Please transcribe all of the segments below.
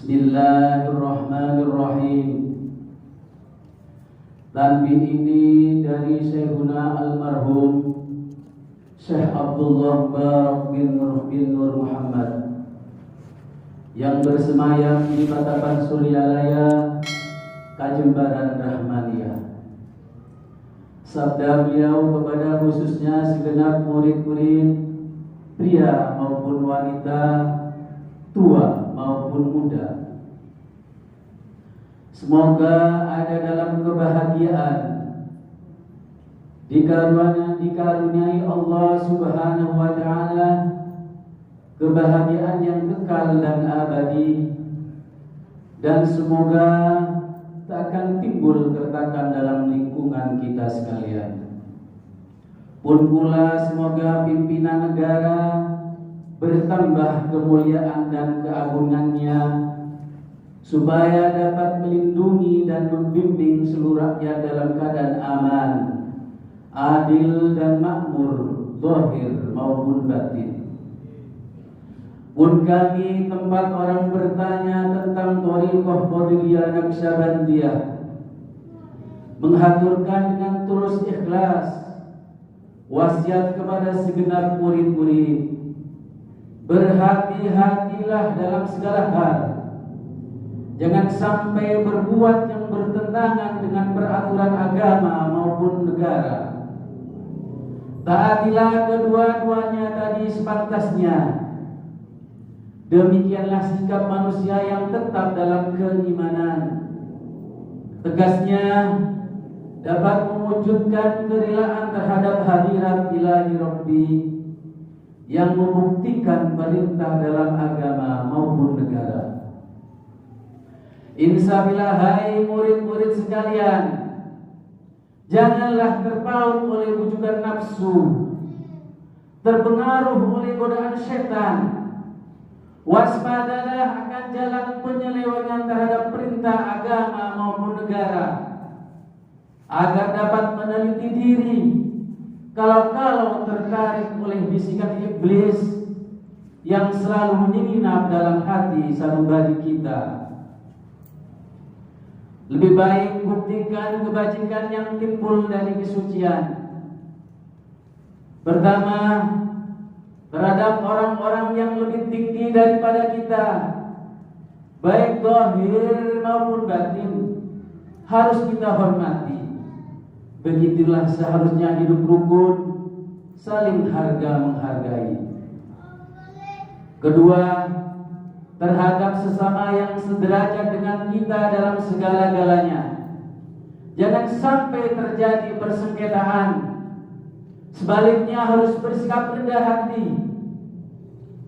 Bismillahirrahmanirrahim. Tanbih ini dari Syekhuna almarhum Syekh Abdullah Barak bin Nur Muhammad yang bersemayam di Patapan Suryalaya, Kajembaran Rahmaniyah. Sabda beliau kepada khususnya segenap murid-murid, pria maupun wanita, tua maupun muda. Semoga ada dalam kebahagiaan, dikaruniai Allah Subhanahu wa Ta'ala kebahagiaan yang kekal dan abadi, dan semoga tak akan timbul keretakan dalam lingkungan kita sekalian. Pun pula semoga pimpinan negara bertambah kemuliaan dan keagungannya, supaya dapat melindungi dan membimbing seluruh rakyat dalam keadaan aman, adil dan makmur, zahir maupun batin. Pun kami tempat orang bertanya tentang Thariqah Qadiriyah Naqsyabandiyah, menghaturkan dengan tulus ikhlas wasiat kepada segenap murid-murid, berhati-hatilah dalam segala hal. Jangan sampai berbuat yang bertentangan dengan peraturan agama maupun negara. Taatilah kedua-duanya tadi sepantasnya. Demikianlah sikap manusia yang tetap dalam keimanan. Tegasnya dapat mewujudkan kerelaan terhadap hadirat ilahi Rabbi yang membuktikan perintah dalam agama maupun negara. Insabillah hai murid-murid sekalian, janganlah terpaut oleh bujukan nafsu, terpengaruh oleh godaan setan. Waspadalah akan jalan penyelewengan terhadap perintah agama maupun negara, agar dapat meneliti diri kalau tertarik oleh bisikan iblis yang selalu menginap dalam hati sanubari kita. Lebih baik buktikan kebajikan yang timbul dari kesucian. Pertama, terhadap orang-orang yang lebih tinggi daripada kita, baik zahir maupun batin, harus kita hormati. Begitulah seharusnya hidup rukun, saling harga menghargai. Kedua, terhadap sesama yang sederajat dengan kita dalam segala-galanya, jangan sampai terjadi persengketaan. Sebaliknya harus bersikap rendah hati,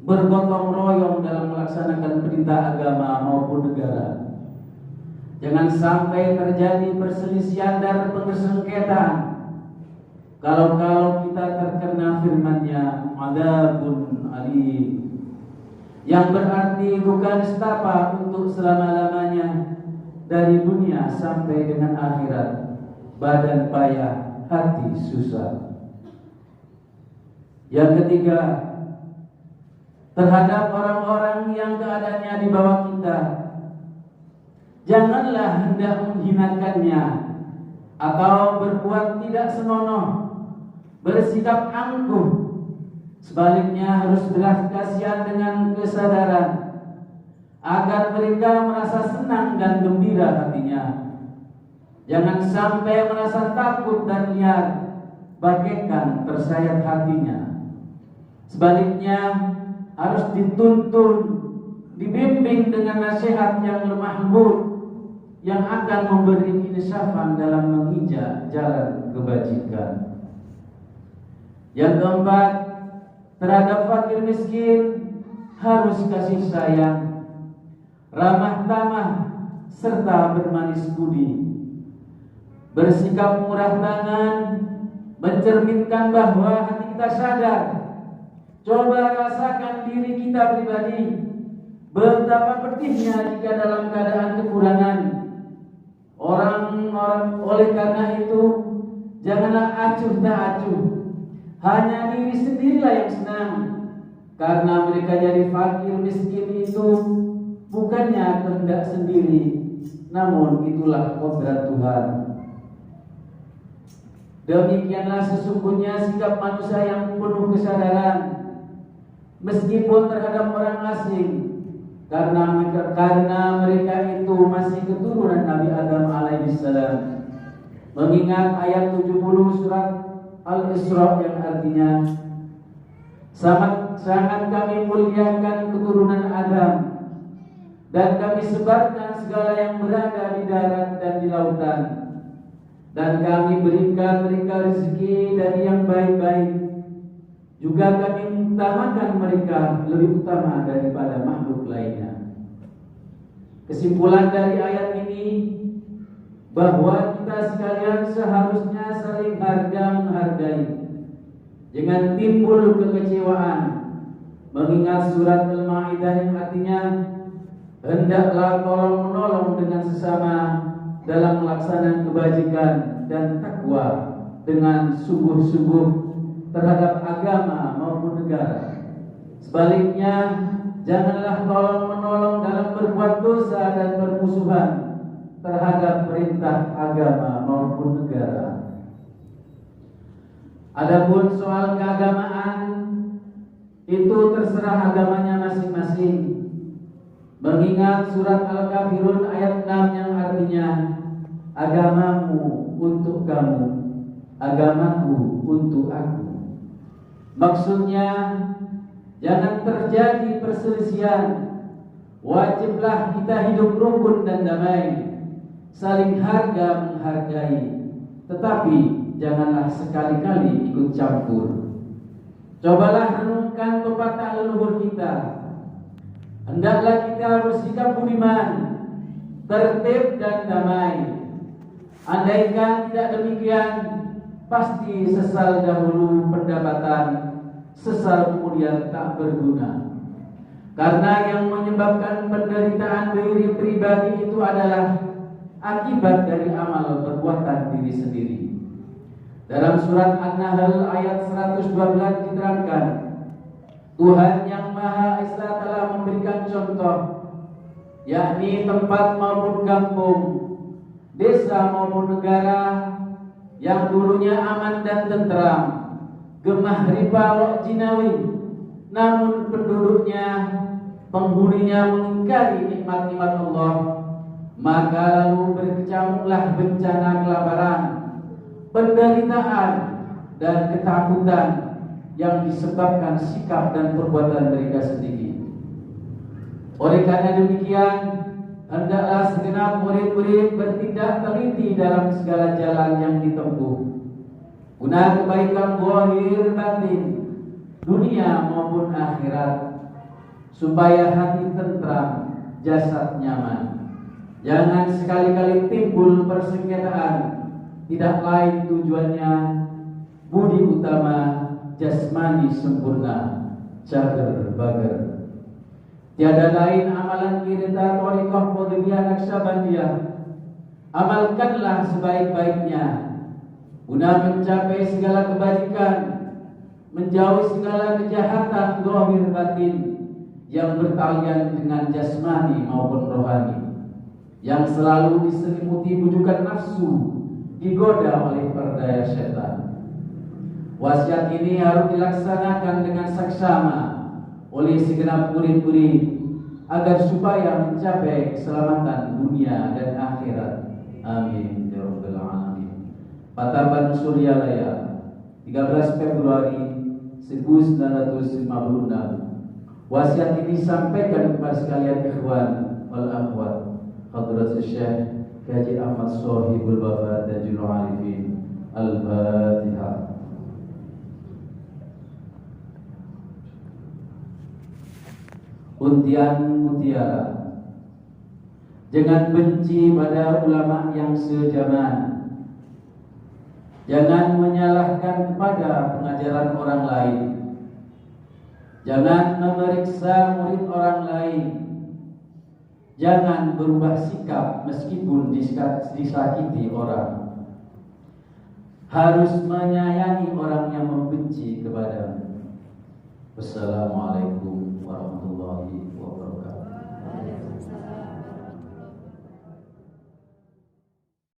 bergotong royong dalam melaksanakan perintah agama maupun negara. Jangan sampai terjadi perselisihan dan persengketaan. Kalau kita terkena firman-Nya, adzabun alim, yang berarti bukan setapa untuk selama-lamanya, dari dunia sampai dengan akhirat, badan payah, hati susah. Yang ketiga, terhadap orang-orang yang keadaannya di bawah kita, janganlah hendak menghinakannya atau berbuat tidak senonoh, bersikap angkuh. Sebaliknya harus belas kasihan dengan kesadaran, agar mereka merasa senang dan gembira hatinya. Jangan sampai merasa takut dan liar, bagaikan tersayat hatinya. Sebaliknya harus dituntun, dibimbing dengan nasihat yang lemah lembut, yang akan memberi insafan dalam menginjak jalan kebajikan. Yang keempat, terhadap fakir miskin harus kasih sayang, ramah tamah, serta bermanis budi. Bersikap murah tangan mencerminkan bahwa hati kita sadar. Coba rasakan diri kita pribadi, betapa pedihnya jika dalam keadaan kekurangan. Orang-orang oleh karena itu, janganlah acuh tak acuh. Hanya diri sendirilah yang senang, karena mereka jadi fakir miskin itu bukannya kehendak sendiri, namun itulah kodrat Tuhan. Demikianlah sesungguhnya sikap manusia yang penuh kesadaran, meskipun terhadap orang asing, karena mereka itu masih keturunan Nabi Adam alaihissalam. Mengingat ayat 70 surat Al-Isra yang artinya, sangat kami muliakan keturunan Adam, dan kami sebarkan segala yang berada di darat dan di lautan, dan kami berikan mereka rezeki dari yang baik-baik. Juga kami utamakan mereka lebih utama daripada makhluk lainnya. Kesimpulan dari ayat ini bahwa kita sekalian seharusnya saling harga-menghargai, jangan timbul kekecewaan. Mengingat surat Al-Maidah yang artinya, hendaklah tolong-menolong dengan sesama dalam melaksanakan kebajikan dan takwa dengan sungguh-sungguh terhadap agama maupun negara. Sebaliknya, janganlah tolong-menolong dalam berbuat dosa dan bermusuhan terhadap perintah agama maupun negara. Adapun soal keagamaan, itu terserah agamanya masing-masing. Mengingat surat Al-Kafirun ayat 6 yang artinya, agamamu untuk kamu, agamaku untuk aku. Maksudnya, jangan terjadi perselisihan. Wajiblah kita hidup rukun dan damai, saling harga-menghargai, tetapi janganlah sekali-kali ikut campur. Cobalah renungkan pepatah leluhur kita. Hendaklah kita bersikap budiman, tertib dan damai. Andaikan tidak demikian, pasti sesal dahulu pendapatan, sesal kemudian tak berguna. Karena yang menyebabkan penderitaan diri pribadi itu adalah akibat dari amal perbuatan diri sendiri. Dalam surat An-Nahl ayat 112 diterangkan, Tuhan yang Maha Esa telah memberikan contoh, yakni tempat maupun kampung, desa maupun negara yang dulunya aman dan tentram, gemah riba wa jinawi, namun penduduknya, penghuninya mengingkari nikmat-nikmat Allah, maka lalu berkecamuklah bencana kelaparan, penderitaan dan ketakutan yang disebabkan sikap dan perbuatan mereka sendiri. Oleh karena demikian, hendaklah segenap murid-murid bertindak teliti dalam segala jalan yang ditempuh, guna kebaikan zahir batin, dunia maupun akhirat, supaya hati tentram, jasad nyaman. Jangan sekali-kali timbul persengketaan. Tidak lain tujuannya budi utama, jasmani sempurna, cager bager. Tiada lain amalan kirita thariqah Qadiriyah Naqsyabandiyah. Amalkanlah sebaik-baiknya guna mencapai segala kebajikan, menjauhi segala kejahatan zahir batin yang bertalian dengan jasmani maupun rohani, yang selalu diselimuti bujukan nafsu, digoda oleh perdaya setan. Wasiat ini harus dilaksanakan dengan saksama oleh segenap murid-murid agar supaya mencapai keselamatan dunia dan akhirat. Amin ya rabbal alamin. Pataban Suryalaya, 13 Februari 1956. Wasiat ini disampaikan kepada sekalian ikhwan wal akhwat, Hadratus Syekh Haji Ahmad Sohibul Wafa Tajul Arifin. Al-Fatihah. Untian mutiara, jangan benci pada ulama yang sejaman. Jangan menyalahkan kepada pengajaran orang lain. Jangan memeriksa murid orang lain. Jangan berubah sikap meskipun disakiti orang. Harus menyayangi orang yang membenci kepadamu. Wassalamualaikum warahmatullahi